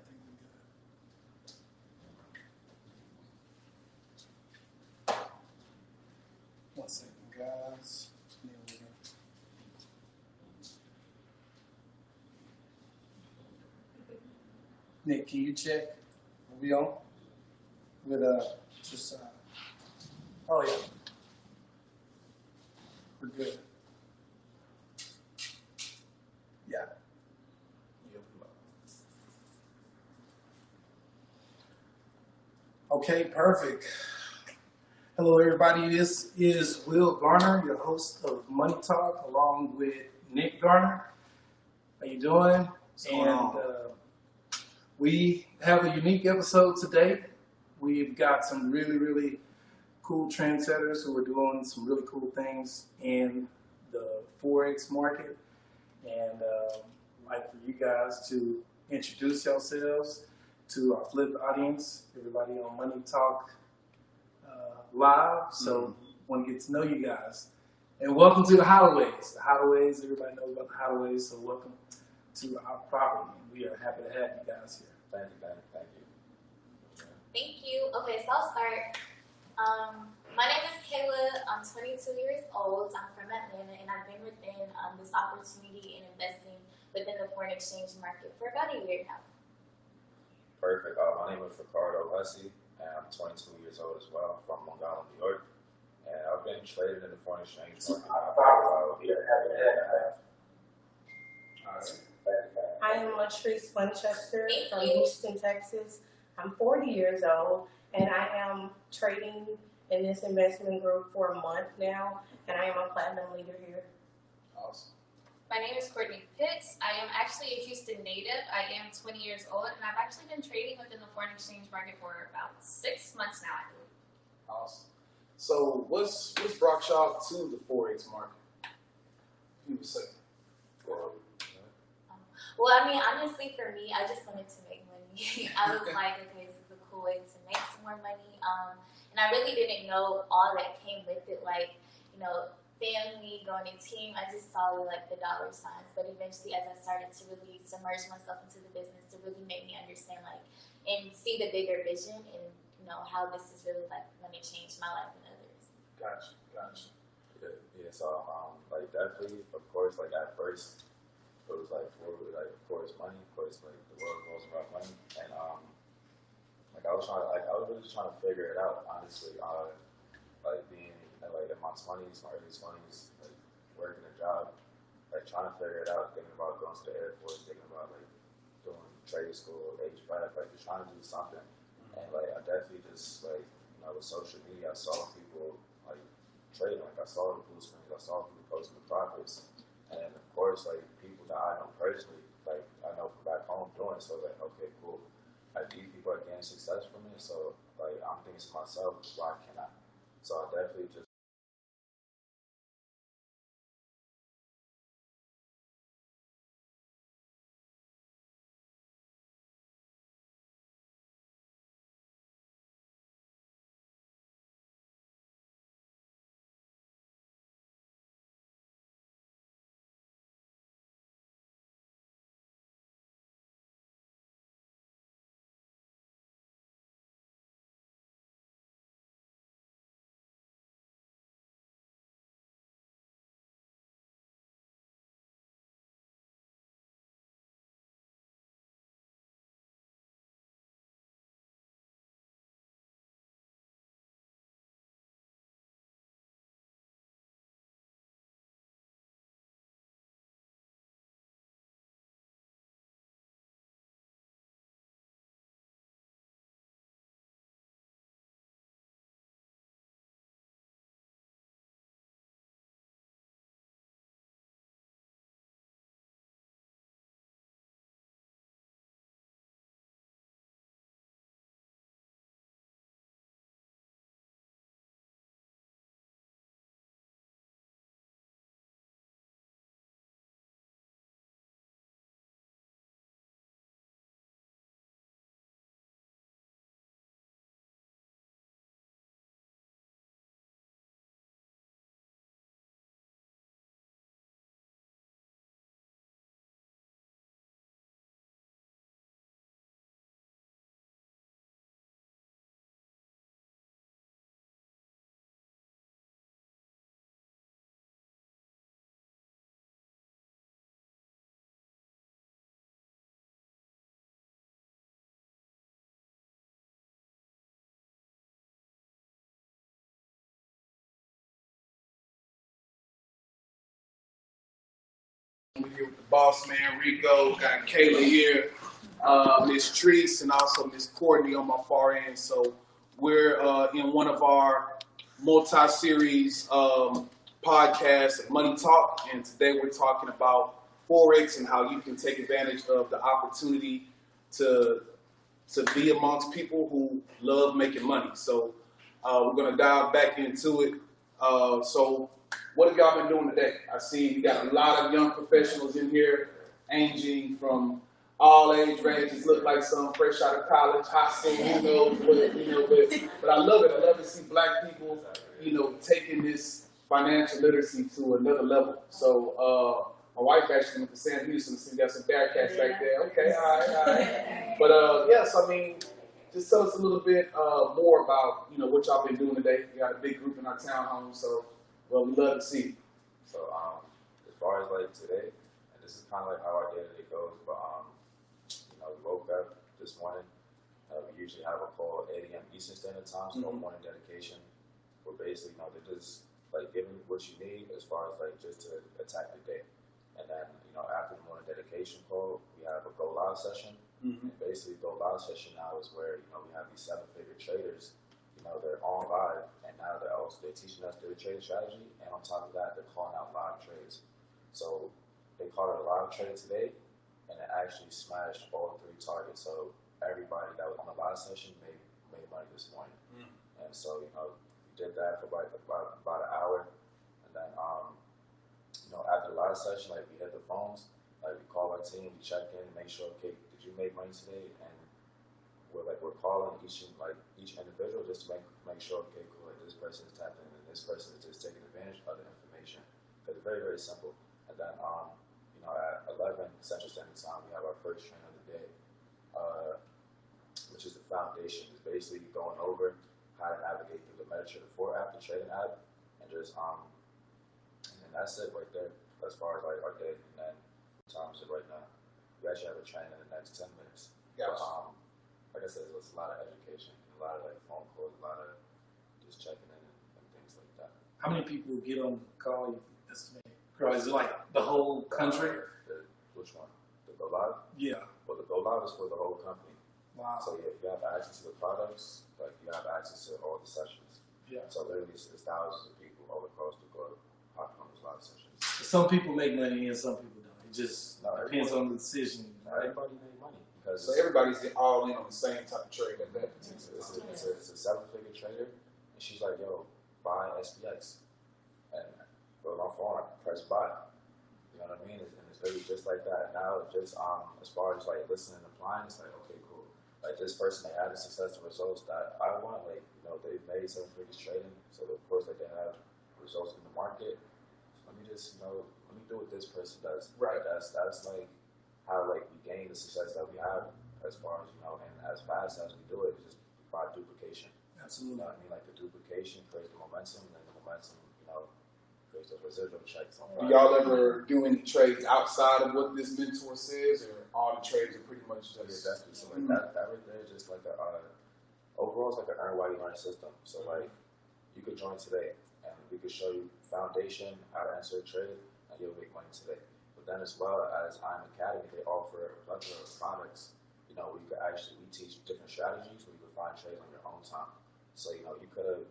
think we're good. 1 second, guys. There we go. Nick, can you check? Are we on? With just oh yeah, we're good. Yeah. Okay, perfect. Hello, everybody. This is Will Garner, your host of Money Talk, along with Nick Garner. How you doing? And we have a unique episode today. We've got some really cool trendsetters who are doing some really cool things in the Forex market. And I'd like for you guys to introduce yourselves to our flipped audience, everybody on Money Talk Live. So want to get to know you guys. And welcome to the Holloways. The Holloways, everybody knows about the Holloways, so welcome to our property. We are happy to have you guys here. Thank you. Thank you. Okay, so I'll start. My name is Kayla. I'm 22 years old. I'm from Atlanta, and I've been within this opportunity in investing within the foreign exchange market for about a year now. Perfect. My name is Ricardo Lessie, and I'm 22 years old as well, from Long Island, New York. And I've been traded in the foreign exchange market now for about a year and a half. I am Latrice Winchester from Houston, Texas. I'm 40 years old, and I am trading in this investment group for a month now, and I am a platinum leader here. Awesome. My name is Courtney Pitts. I am actually a Houston native. I am 20 years old, and I've actually been trading within the foreign exchange market for about 6 months now, I believe. Awesome. So what's brought y'all to the Forex market? You would say. Well, I mean, honestly, for me, I just wanted to make money. I was like, okay, this is a cool way to make some more money. And I really didn't know all that came with it, like, family, going to team. I just saw like the dollar signs. But eventually, as I started to really submerge myself into the business, it really made me understand, like, and see the bigger vision and how this is really like going to change my life and others. Gotcha. Yeah. So like definitely, of course, like at first, it was like of course money, of course like the world goes around money, and like I was really just trying to figure it out honestly, like being like in my 20s, my early 20s, like working a job, like trying to figure it out, thinking about going to the Air Force, thinking about like doing trade school, HVAC, like just trying to do something, and like I definitely just like with social media, I saw people like trading, like I saw the blue screens, I saw people posting the profits. And of course, like people that I know personally, like I know from back home doing it, so like, okay, cool. Like these people are getting success from it, so like I'm thinking to myself, why can't I? So I definitely just We're here with the boss man, Rico. Got Kayla here, Miss Treese, and also Miss Courtney on my far end. So we're in one of our multi-series podcasts, Money Talk, and today we're talking about Forex and how you can take advantage of the opportunity to be amongst people who love making money. So we're going to dive back into it. So what have y'all been doing today? I see we got a lot of young professionals in here, ranging from all age ranges, look like some fresh out of college, hot school, who knows what, but I love it. I love to see black people, taking this financial literacy to another level. So my wife actually went to Sam Houston, so we got some Bearcats back there. Okay, all right. But yes, I mean, just tell us a little bit more about what y'all been doing today. We got a big group in our townhome, so well, we love to see it. So as far as like today, and this is kind of like how our day-to-day goes, but we woke up this morning. We usually have a call at 8 a.m. Eastern Standard Time, so morning dedication. We're basically, they're just like giving what you need as far as like just to attack the day. And then, after the morning dedication call, we have a go live session. And basically, go live session now is where we have these 7-figure traders. They're on live, and now they're teaching us their trading strategy, and on top of that, they're calling out live trades. So they called it a live trade today, and it actually smashed all 3 targets. So everybody that was on the live session made money this morning. And so we did that for about an hour, and then after the live session, like we hit the phones, like we call our team, we check in, make sure, okay, did you make money today? And we're calling each individual just to make sure, okay, cool, like this person is tapping in and this person is just taking advantage of the information. Because it's very, very simple. And then at 11 Central Standard Time, we have our first train of the day, which is the foundation. It's basically going over how to navigate through the MetaTrader 4 app, the trading app, and just and that's it right there as far as like our day. And then what time is it right now? We actually have a train in the next 10 minutes. Gotcha. But, like I said, it's a lot of education, a lot of like phone calls, a lot of just checking in and things like that. How many people get on the call? You estimate? Is it like the whole country? Which one? The Go Live? Yeah. Well, the Go Live is for the whole company. Wow. So yeah, you have access to the products, like you have access to all the sessions. Yeah. So literally, it's thousands of people all across the globe hopping on those live sessions. Some people make money and some people don't. It just depends on the decision. Everybody made money. So everybody's all in on the same type of trade at that particular time. It's a 7-figure trader, and she's like, "Yo, buy SPX," and go on my phone, I press buy. You know what I mean? And it's really just like that. Now, just as far as like listening and applying, it's like, okay, cool. Like this person, they had the successful results that I want. Like they've made 7 figures trading, so of course, like they have results in the market. Let me just let me do what this person does. Right. That's like how like we gain the success that we have as far as and as fast as we do it, just by duplication. Absolutely. You know what I mean? Like the duplication creates the momentum, and then the momentum, creates those residual checks. Do y'all ever do any trades outside of what this mentor says, or all the trades are pretty much just? Yeah, definitely. So like that right there is just like overall it's like an earn while you learn system. So like you could join today, and we could show you foundation, how to enter a trade, and you'll make money today. But then as well as I'm Academy, they offer a plethora of products. We teach different strategies where you can find trades on your own time. So you could have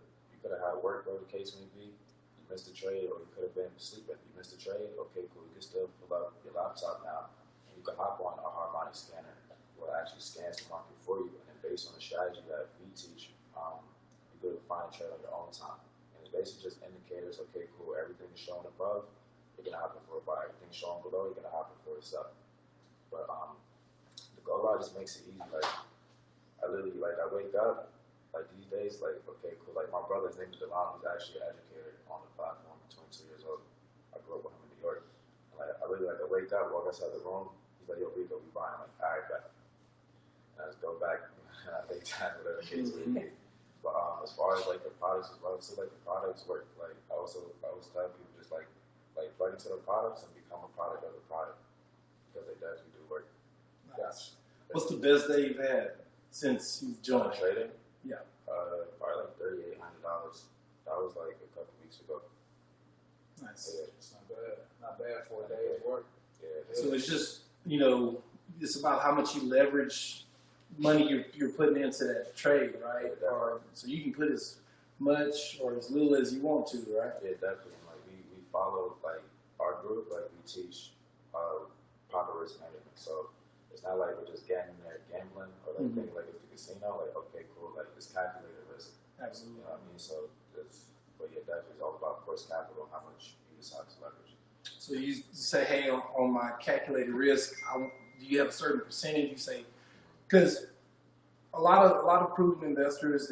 had work, whatever the case may be. You missed a trade, or you could have been sleeping. You missed a trade. Okay, cool. You can still pull up your laptop now, and you can hop on a hard money scanner, where it actually scans the market for you. And then based on the strategy that we teach, you could find a trade on your own time. And it's basically just indicators. Okay, cool. Everything is showing above, you're gonna happen for a buy. Everything showing below, you're gonna happen for a sell. But the Go Live just makes it easy. Like I literally I wake up these days okay, cool. Like my brother, his name is Delon. He's actually an educator on the platform. 22 years old. I grew up with him in New York. And I really I wake up, walk outside the room. He's like, "Yo, Rico, we buying." I'm like, "All right, bet." And I just go back and I take time, whatever the case may be. But as far as the products as well, so the products work. I always tell people just plug into the products and become a product of the product, because they definitely do work. Nice. What's the best day you've had since you've joined? Trading? Yeah. Probably $3,800. That was a couple weeks ago. Nice. Yeah. It's not bad. Not bad for a day of work. Yeah. So it's just, it's about how much you leverage money you're putting into that trade, right? Yeah, Or so you can put as much or as little as you want to, right? Yeah, definitely. Like we follow like our group, like we teach proper risk management. So it's not like we're just getting there gambling or like thinking like it's the casino. Like okay, cool, like it's calculated risk. Absolutely. You know what I mean? So but yeah, definitely it's all about of course capital, how much you decide to leverage. So you say, hey, on my calculated risk, do you have a certain percentage? You say, because a lot of prudent investors,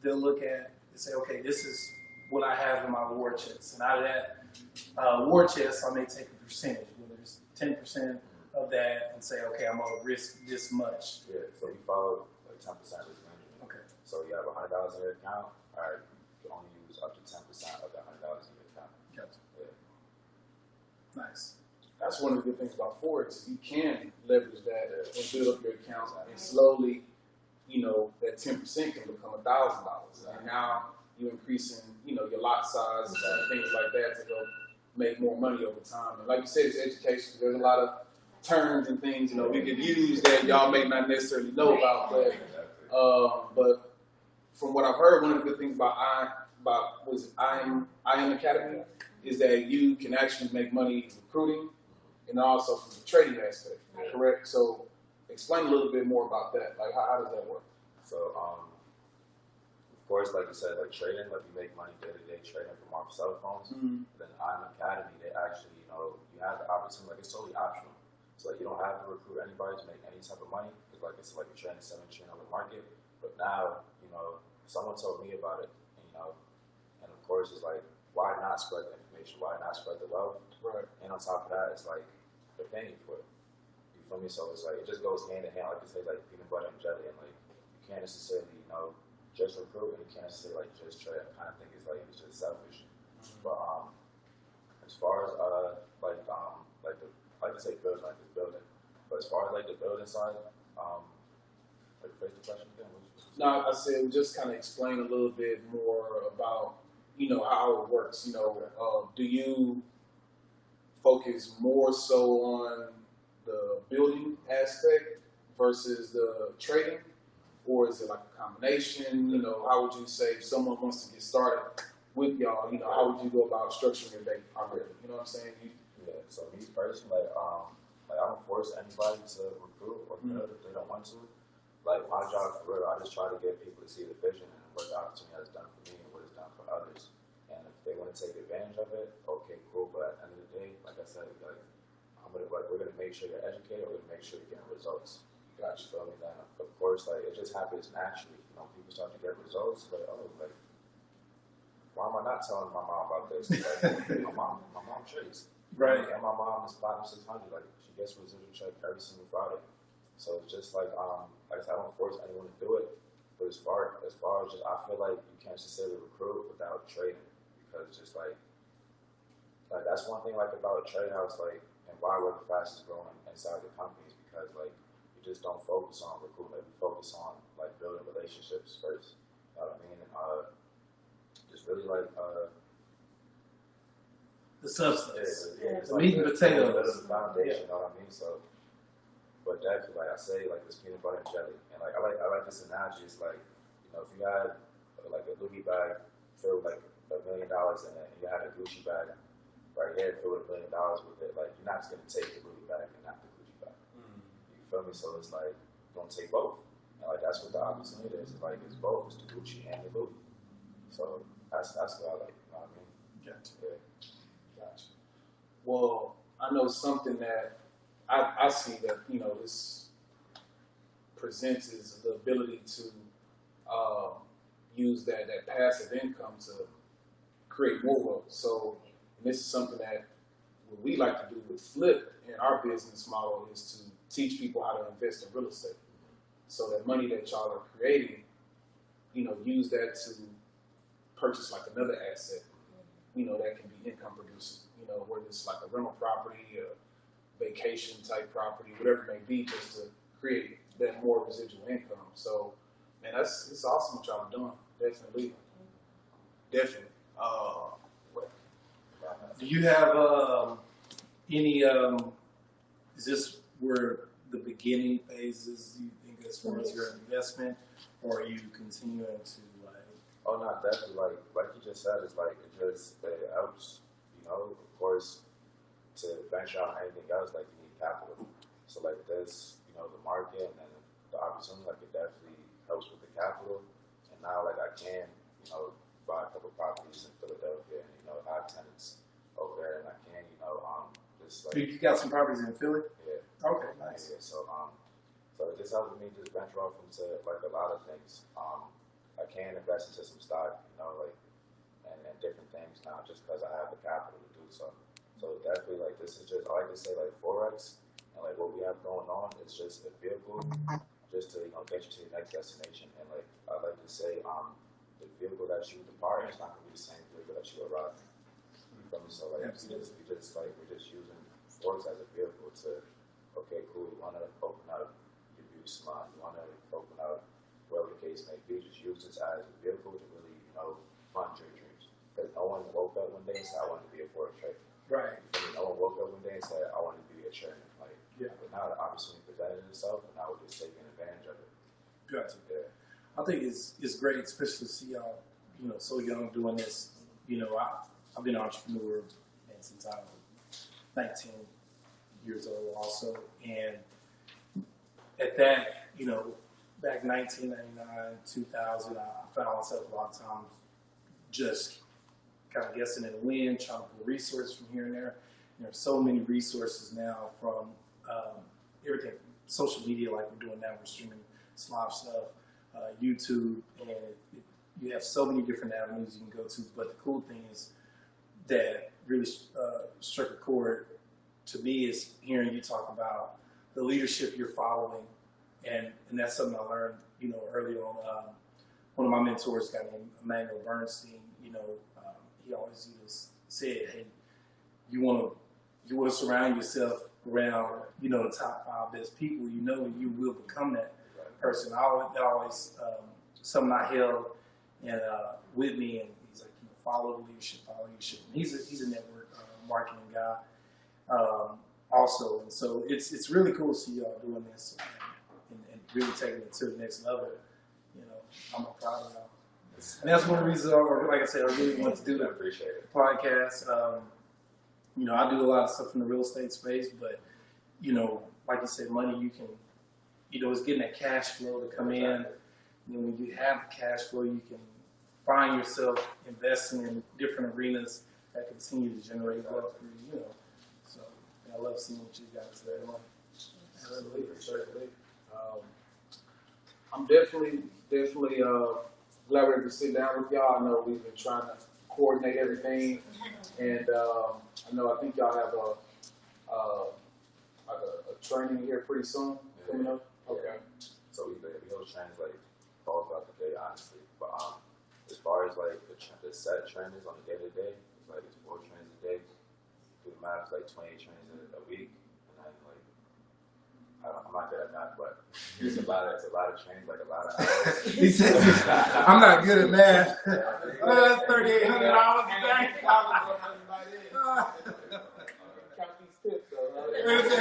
they'll look at and say, okay, this is what I have in my war chest, and out of that war chest, I may take a percentage, whether it's 10% of that, and say, okay, I'm gonna risk this much. Yeah, so we follow like 10% risk management. Okay. So you have $100 in your account, all right, you can only use up to 10% of that $100 in your account. Gotcha. Yeah. Nice. That's one of the good things about Forex. You can leverage that and build up your account, and slowly, that 10% can become $1,000. And now you're increasing, your lot size and things like that to go make more money over time. And like you said, it's education. There's a lot of terms and things, we could use that y'all may not necessarily know about, but from what I've heard, one of the good things about I Am Academy is that you can actually make money recruiting and also from the trading aspect, correct? So explain a little bit more about that. Like, how does that work? So, of course, like you said, like trading, like we make money day-to-day trading from our cell phones. Mm-hmm. Then I'm Academy, they actually, you have the opportunity, like it's totally optional. So like you don't have to recruit anybody to make any type of money, because like it's like you're trading $7 trillion market. But now, someone told me about it, and of course it's like, why not spread the information? Why not spread the wealth? Right. And on top of that, it's like they're paying you for it. You feel me? So it's like it just goes hand in hand, like you say, like peanut butter and jelly, and like you can't necessarily, just recruit, and you can't necessarily like just trade. I kind of think it's just selfish. But as far as like I say building, like this building. But as far as like the building side, like phrase the question again. No, I said just kind of explain a little bit more about how it works. Do you focus more so on the building aspect versus the trading, or is it like a combination? How would you say if someone wants to get started with y'all? How would you go about structuring your day primarily? You know what I'm saying? Yeah. So me personally, like I don't force anybody to recruit or build if they don't want to. Like my job for real, I just try to get people to see the vision and what the opportunity has done for me and what it's done for others. And if they want to take advantage of it, okay, cool. But at the end of the day, like I said, like we're gonna make sure you're educated. We're gonna make sure you're getting results. You feel me? Then of course, like it just happens naturally. People start to get results. Like why am I not telling my mom about this? Like my mom trades. Right. And my mom is $500 or $600. Like she gets a residual check every single Friday. So it's just like I said, I don't force anyone to do it. But as far as just, I feel like you can't necessarily recruit without trading, because it's just like that's one thing like about a trade house, like, and why we're the fastest growing inside the companies, because like we just don't focus on recruitment. We focus on like building relationships first. You know what I mean? And just really like The substance. it's The meat and potatoes. The foundation. You know what I mean? So. But definitely, like I say, like this peanut butter and jelly, and like I like this analogy. It's like, if you had like a Louis bag filled with like $1 million in it, and you had a Gucci bag right here filled with $1 million with it, like you're not just gonna take the Louis bag and not the Gucci bag. You feel me? So it's like you're gonna take both, and like that's what the opportunity is. It's like it's both. It's the Gucci and the Louis. So that's what I like. You know what I mean? Gotcha. Yeah. Gotcha. Well, I know something that I see that this presents is the ability to use that passive income to create more wealth. So, and this is something that what we like to do with Flip in our business model is to teach people how to invest in real estate. So that money that y'all are creating, use that to purchase like another asset, that can be income producing. Whether it's like a rental property, a vacation type property, whatever it may be, just to create that more residual income. So, man, it's awesome what y'all are doing. Definitely. Do you have any is this where the beginning phases you think as far as your investment, or are you continuing to like? Oh no, definitely. Like you just said, it's like it helps. You know, of course, to venture out anything else, like you need capital. So like this, you know, the market and then the opportunity, like it definitely helps with the capital. And now like I can, you know, buy a couple properties in Philadelphia and, you know, have tenants over there, and I can, you know, just like You got some properties in Philly? yeah. Okay, nice. Yeah, so it just helps me just venture off into like a lot of things. I can invest into some stock, you know, like and different things now just because I have the capital to do so. So definitely, like this is just I like to say like Forex and like what we have going on is just a vehicle, just to, you know, get you to your next destination. And like I like to say, the vehicle that you depart is not gonna be the same vehicle that you arrive in. You feel me? So like we're just using Forex as a vehicle to, okay, cool, you wanna open up your beauty salon, you wanna open up whatever the case may be, just use this as a vehicle to really, you know, fund your dreams. Because no one woke up one day and said I want to be a Forex trader. Right. No one woke up one day and said, I want to be a chairman. Like, yeah. But now the opportunity presented itself, and now we're just taking advantage of it. Gotcha. Yeah. I think it's great, especially to see y'all, you know, so young doing this. You know, I've been an entrepreneur since I was 19 years old also. And at that, you know, back 1999, 2000, I found myself a lot of times just kind of guessing in the wind, trying to pull resources from here and there. And there's so many resources now from everything from social media, like we're doing now. We're streaming live stuff, YouTube, and you have so many different avenues you can go to. But the cool thing is that really struck a chord to me is hearing you talk about the leadership you're following, and that's something I learned, you know, early on. One of my mentors, a guy named Emmanuel Bernstein, you know, he always said, "Hey, you want to surround yourself around, you know, the top 5 best people. You know, you will become that person." I always something I held and with me, and he's like, you know, follow leadership. And he's a network marketing guy also, and so it's really cool to see y'all doing this and really taking it to the next level. You know, I'm proud of y'all. And that's one of the reasons, like I said, I really want to do the podcast. You know, I do a lot of stuff in the real estate space, but, you know, like you said, money, you can, you know, it's getting that cash flow to come in. You know, when you have the cash flow, you can find yourself investing in different arenas that continue to generate wealth for you, you know. So I love seeing what you guys are doing. Certainly. I'm definitely glad we're able to sit down with y'all. I know we've been trying to coordinate everything, and I think y'all have a training here pretty soon coming up. Okay. So we hold trainings like all throughout the day, honestly. But as far as like the set trainings on a day to day, it's 4 trainings a day. Do the math, it's like 28 trainings a week, and then like I'm not good at math, but it's a lot of trainings, like a lot of hours. He says, "I'm not good at math." That's $3,800 a day. Count these tips, though. What is it? I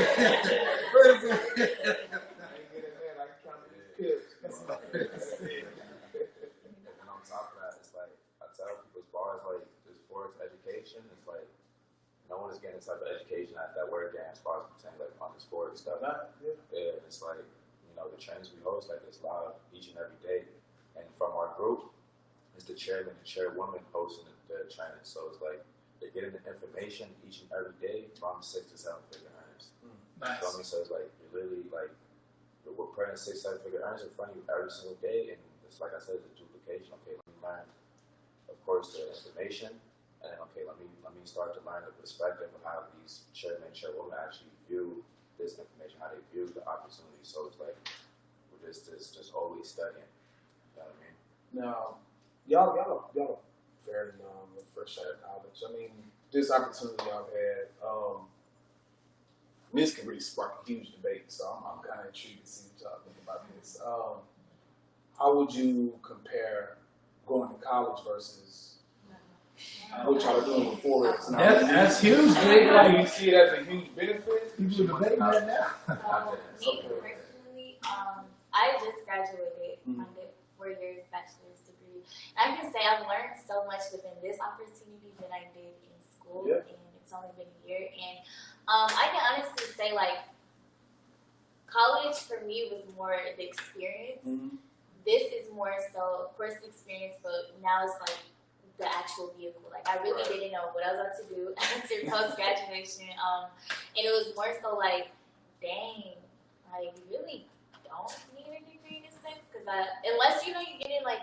ain't good at that. I can count these tips. And on top of that, it's like I tell people as far as like this Forex education, it's like no one is getting this type of education at that we're getting as far as pretending like on this Forex stuff. Yeah, and it's like, you know, the trainings we host, like it's live each and every day. And from our group, it's the chairman and chairwoman hosting the training. So it's like they're getting the information each and every day from 6 to 7 figure earners. Nice. So it's like you're literally like we're putting 6, 7 figure earners in front of you every single day, and it's like I said, it's a duplication. Okay, let me learn, of course, the information, and then okay, let me start to learn the perspective of how these chairmen and chairwomen actually view this information, how they view the opportunity. So it's like we're just always studying. You know what I mean? Now, y'all are very fresh out of college. I mean, this opportunity y'all had, this can really spark a huge debate. So I'm kind of intrigued to see what y'all think about this. How would you compare going to college versus what y'all are doing with Forex. And That's huge, big. Like, you see it as a huge benefit? People are debating that now. So, me personally, I just graduated my 4 years bachelor's degree. And I can say I've learned so much within this opportunity than I did in school, and it's only been a year. And I can honestly say, like, college for me was more the experience. This is more so, of course, the experience, but now it's like the actual vehicle. Like, I really didn't know what I was about to do after post-graduation. And it was more so like, dang, like, you really don't need a degree in a sense. Because unless, you know, you get in, like,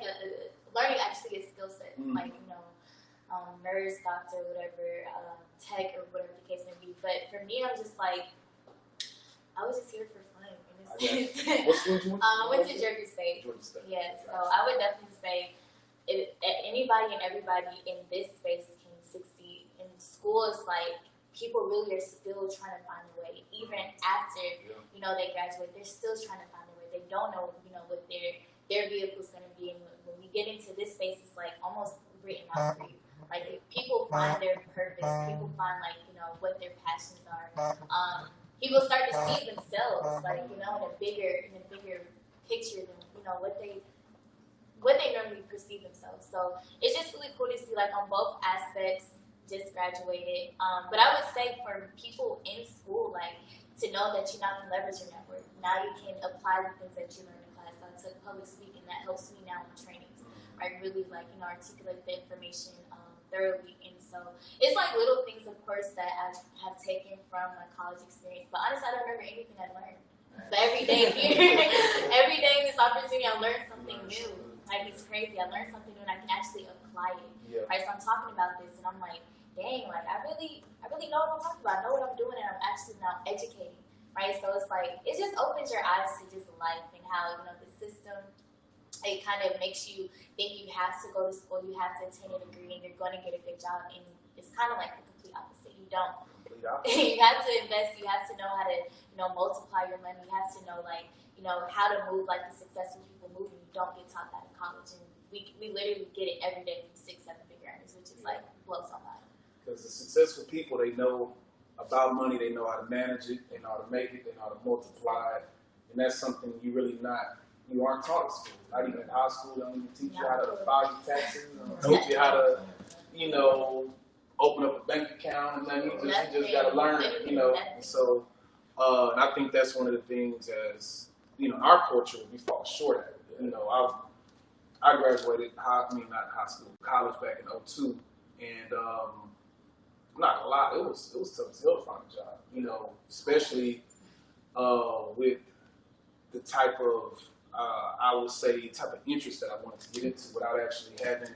learning actually a skill set. Like, you know, nurse, doctor, whatever, tech, or whatever the case may be. But for me, I'm just like, I was just here for fun. What school did you went to? I went to Georgia State. Yeah, so I would definitely say anybody and everybody in this space can succeed. In school, it's like people really are still trying to find a way. Even after, you know, they graduate, they're still trying to find a way. They don't know, you know, what their vehicle's going to be. And when we get into this space, it's like almost written out for you. Like, if people find their purpose, people find, like, you know, what their passions are. People start to see themselves, like, you know, in a bigger picture than, you know, what they normally perceive themselves. So it's just really cool to see, like, on both aspects, just graduated. But I would say for people in school, like, to know that you now can leverage your network. Now you can apply the things that you learned in class. So I took public speaking. That helps me now in trainings. I really, like, you know, articulate the information thoroughly. And so it's like little things, of course, that I have taken from my college experience. But honestly, I don't remember anything I learned. But every day here, every day in this opportunity, I learned something new. Like, it's crazy. I learned something new, and I can actually apply it. Right? So I'm talking about this, and I'm like, dang, like, I really know what I'm talking about. I know what I'm doing, and I'm actually now educating. Right? So it's like, it just opens your eyes to just life and how, you know, the system, it kind of makes you think you have to go to school, you have to attain a degree, and you're going to get a good job. And it's kind of like the complete opposite. You don't. You have to invest. You have to know how to, you know, multiply your money. You have to know, like, you know, how to move like the successful people move. And you don't get taught that in college. And we literally get it every day from 6-7 figure earners, which is like blows my mind. Because the successful people, they know about money. They know how to manage it. They know how to make it. They know how to multiply it. And that's something you aren't taught at school. Not even in high school. They don't even teach you how to file your taxes. They don't teach you how to, you know, open up a bank account and then you just got to learn it, you know. So and I think that's one of the things, as you know, our culture, we fall short at it. You know, I graduated college back in 2002, and not gonna lie, it was tough as hell to find a job. You know, especially with the type of I would say type of interest that I wanted to get into without actually having.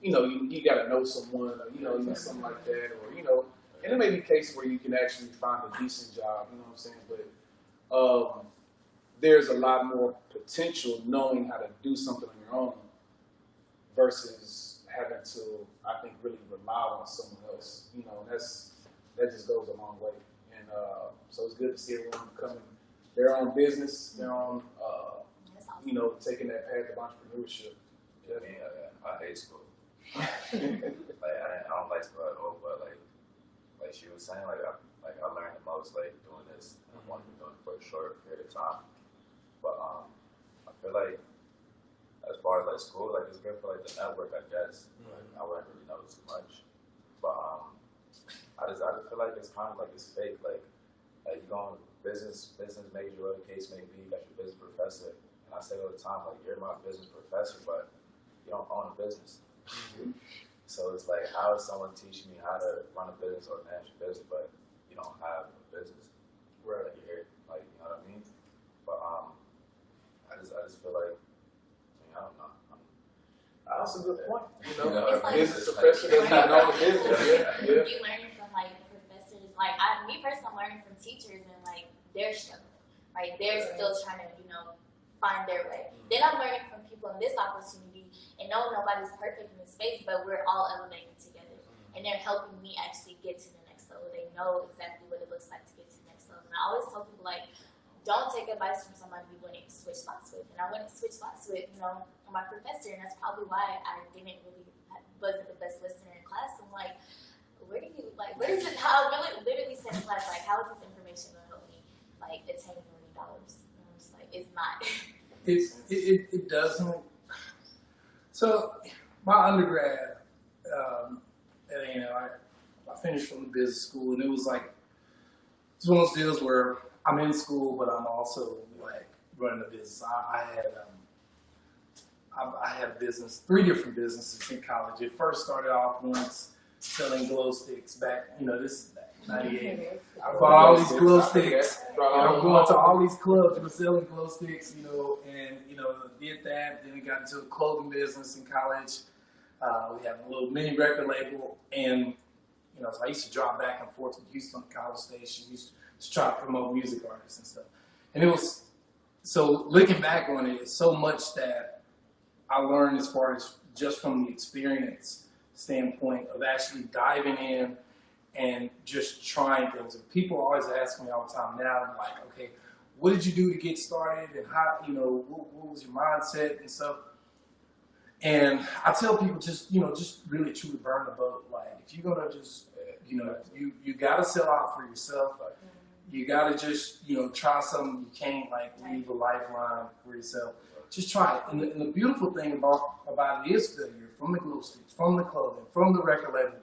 You know, you got to know someone, or, you know, something like that, or, you know, and it may be a case where you can actually find a decent job, you know what I'm saying, but there's a lot more potential knowing how to do something on your own versus having to, I think, really rely on someone else, you know, and that just goes a long way, and so it's good to see everyone becoming their own business, their own, you know, taking that path of entrepreneurship. Yeah, I hate school. Like, I don't like school at all, but like she was saying, like I learned the most like doing this, and I wanted to be doing it for a short period of time. But I feel like as far as like school, like it's good for like the network, I guess. Like, I wouldn't really know too much, but I just feel like it's kind of like it's fake. Like you go on business major, whatever the case may be, you got your business professor, and I say all the time, like you're my business professor, but you don't own a business. So it's like, how is someone teaching me how to run a business or manage a business, but you don't have a business? Right. Like, you're here, like, you know what I mean? But I just feel like, I don't know. That's a good point. You know, It's like, business professor doesn't even know the business. Yeah. You learning from like professors, like me personally, I'm learning from teachers, and like they're struggling, right? They're still trying to, you know, find their way. Then I'm learning from people in this opportunity, and no, nobody's perfect in this space, but we're all elevating together, and they're helping me actually get to the next level. They know exactly what it looks like to get to the next level. And I always tell people, like, don't take advice from somebody you wouldn't switch spots with. And I wouldn't switch spots with, my professor, and that's probably why I wasn't the best listener in class. I'm like, where is it? How I literally said in class, like, how is this information going to help me, like, attain $1 million? And I'm just like, it's not. It doesn't. So, my undergrad, I finished from the business school, and it was like, it's one of those deals where I'm in school, but I'm also like running a business. I had business, 3 different businesses in college. It first started off once selling glow sticks back, this is 98. I bought all these glow sticks, and I'm going to all these clubs and selling glow sticks, and did that. Then we got into a clothing business in college. We had a little mini record label, and so I used to drive back and forth to Houston College Station, used to try to promote music artists and stuff. And it was, so looking back on it, it's so much that I learned as far as just from the experience standpoint of actually diving in and just trying things. And people always ask me all the time now, like, okay, what did you do to get started, and how, what was your mindset and stuff? And I tell people just really truly burn the boat. Like, if you're gonna just, you gotta sell out for yourself. Like, you gotta just, try something you can't, like, leave a lifeline for yourself. Just try it. And the beautiful thing about it is failure, from the glow sticks, from the clothing, from the record label.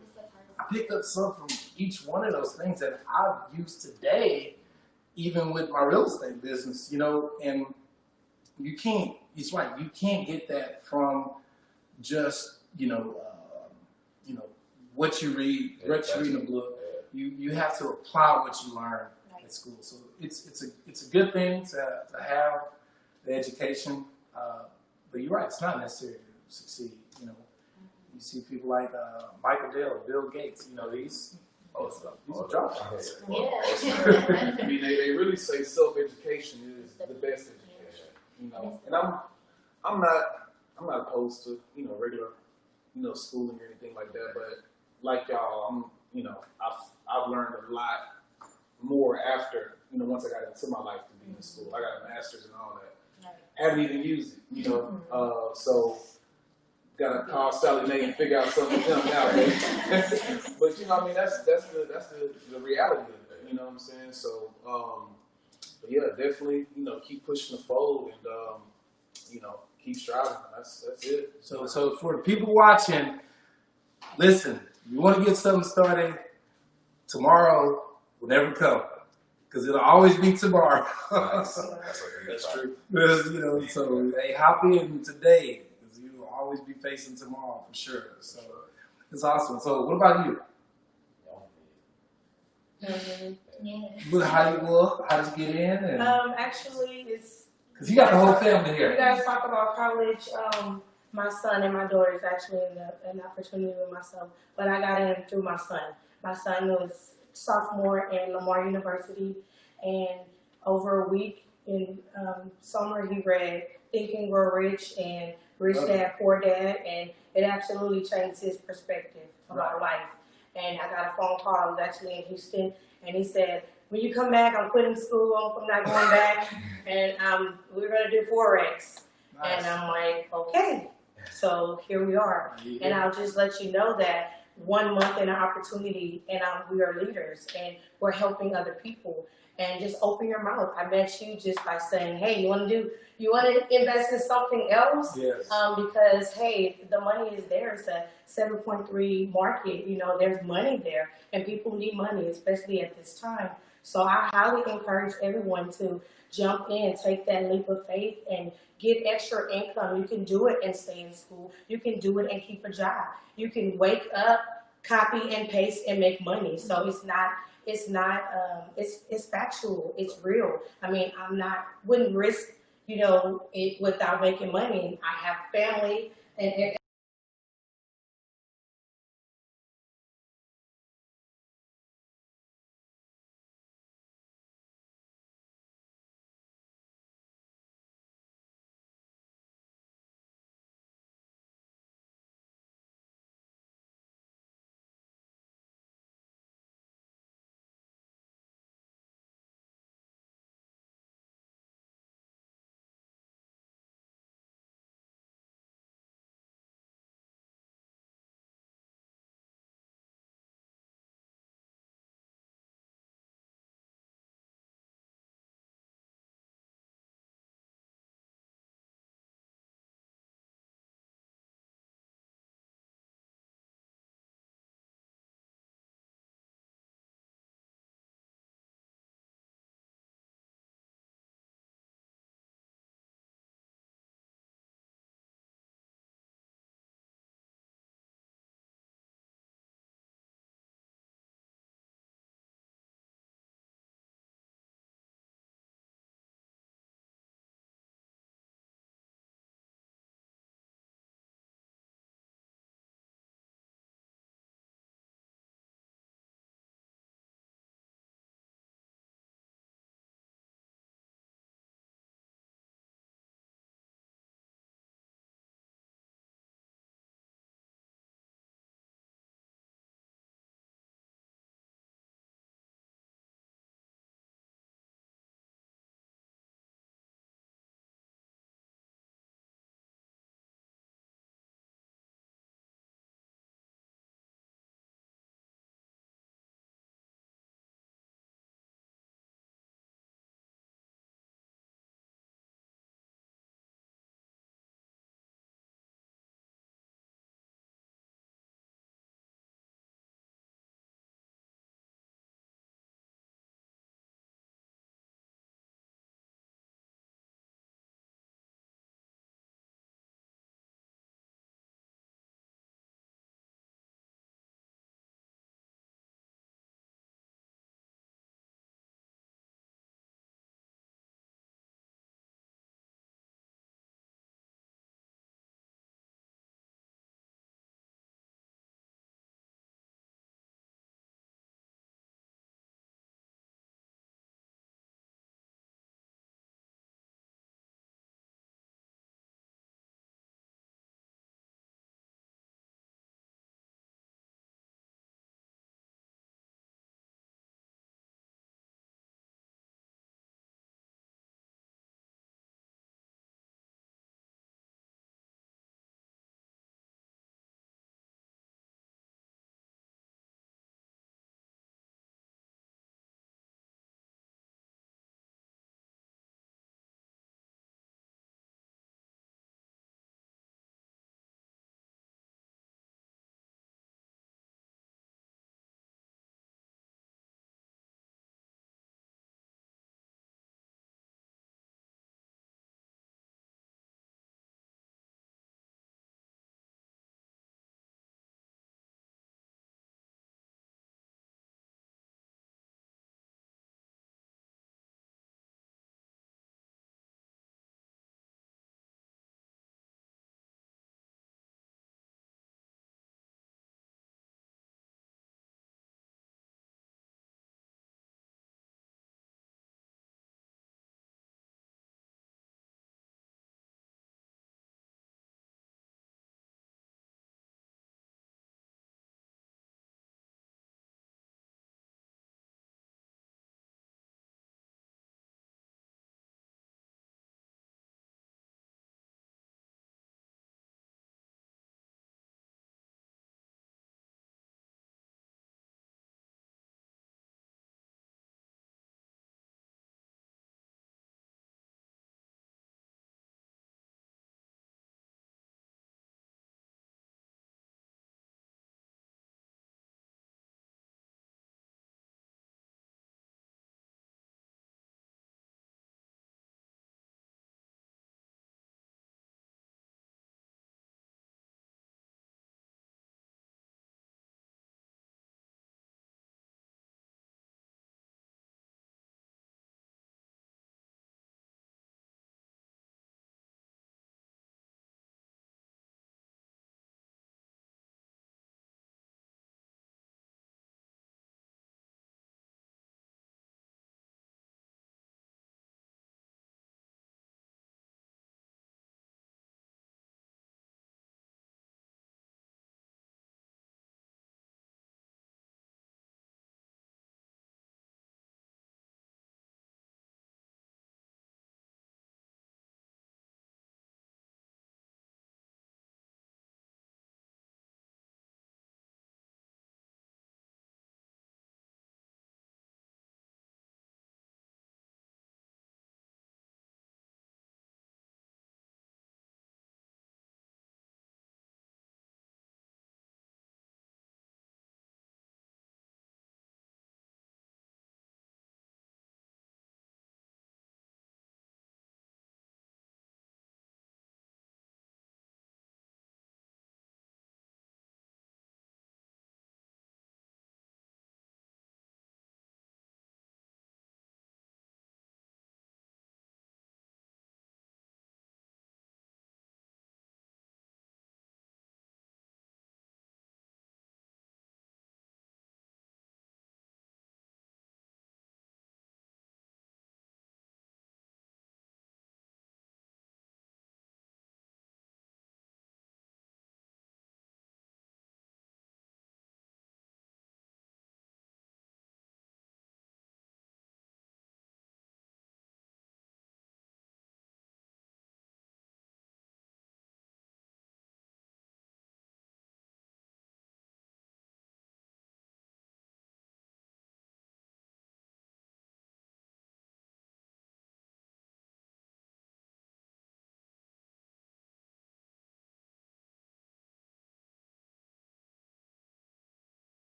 I picked up some from each one of those things that I've used today, even with my real estate business, and you can't, it's right, you can't get that from just, what you read, in the book. You have to apply what you learn at school. So it's a good thing to have the education, but you're right, it's not necessary to succeed. You see people like Michael Dell or Bill Gates. These are dropouts. Yeah. I mean, they really say self-education is the best education. And I'm not opposed to regular schooling or anything like that. But like y'all, I've learned a lot more after once I got into my life to be in school. I got a master's and all that. I haven't even used it. So. Gotta call Sally Mae and figure out something with them now. But that's the reality of it. You know what I'm saying? So but yeah, definitely keep pushing the fold and keep striving. That's it. So for the people watching, listen. You want to get something started, tomorrow will never come, because it'll always be tomorrow. That's true. So hey, hop in today. Always be facing tomorrow for sure. So it's awesome. So what about you? Yeah. How did you get in? And Actually, it's because you got the whole family here. You guys talk about college. My son and my daughter is actually in an opportunity with myself, but I got in through my son. My son was sophomore in Lamar University, and over a week in summer he read Think and Grow Rich and Rich Dad, Poor Dad, and it absolutely changed his perspective about life. And I got a phone call. I was actually in Houston, and he said, when you come back, I'm quitting school. I'm not going back, and we're going to do Forex. Nice. And I'm like, okay. So here we are. Yeah. And I'll just let you know that 1 month in an opportunity, and we are leaders, and we're helping other people. And just open your mouth. I met you just by saying, hey, you want to invest in something else? Yes. Because, hey, the money is there. It's a 7.3 market. There's money there. And people need money, especially at this time. So I highly encourage everyone to jump in, take that leap of faith, and get extra income. You can do it and stay in school. You can do it and keep a job. You can wake up, copy and paste, and make money. So it's factual. It's real. I mean, wouldn't risk, it without making money. I have family and